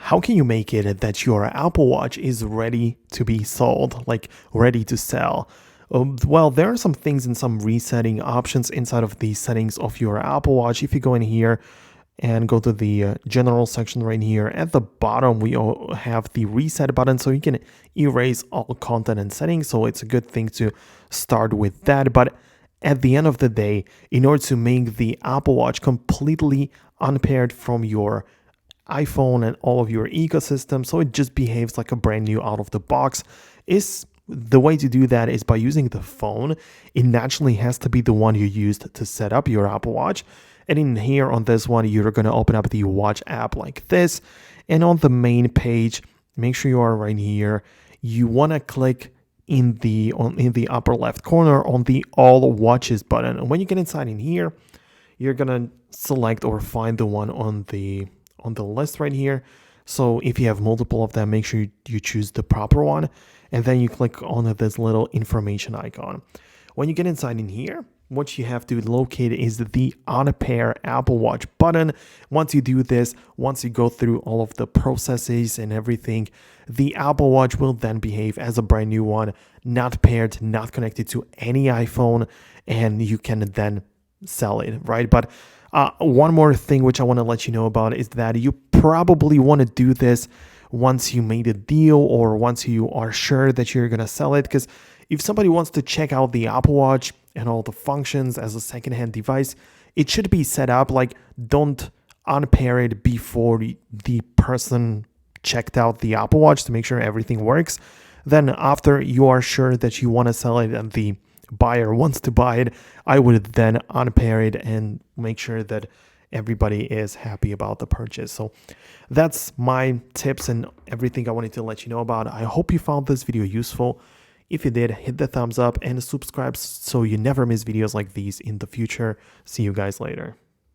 how can you make it that your Apple Watch is ready to be sold, like ready to sell? Well, there are some things and some resetting options inside of the settings of your Apple Watch. If you go in here and go to the general section right here, at the bottom we all have the reset button, so you can erase all content and settings. So it's a good thing to start with that. But at the end of the day, in order to make the Apple Watch completely unpaired from your iPhone and all of your ecosystem, so it just behaves like a brand new out of the box, is the way to do that is by using the phone. It naturally has to be the one you used to set up your Apple Watch. And in here on this one, you're going to open up the Watch app like this. And on the main page, make sure you are right here. You want to click in the upper left corner on the All Watches button. And when you get inside in here, you're going to select or find the one on the list right here. So if you have multiple of them, make sure you choose the proper one, and then you click on this little information icon. When you get inside in here, what you have to locate is the Unpair Apple Watch button. Once you do this, once you go through all of the processes and everything, the Apple Watch will then behave as a brand new one, not paired, not connected to any iPhone, and you can then sell it, right? But one more thing which I want to let you know about is that you probably want to do this once you made a deal or once you are sure that you're going to sell it. Because if somebody wants to check out the Apple Watch and all the functions as a secondhand device, it should be set up like, don't unpair it before the person checked out the Apple Watch to make sure everything works. Then after you are sure that you want to sell it and the buyer wants to buy it, I would then unpair it and make sure that everybody is happy about the purchase. So that's my tips and everything I wanted to let you know about. I hope you found this video useful. If you did, hit the thumbs up and subscribe so you never miss videos like these in the future. See you guys later.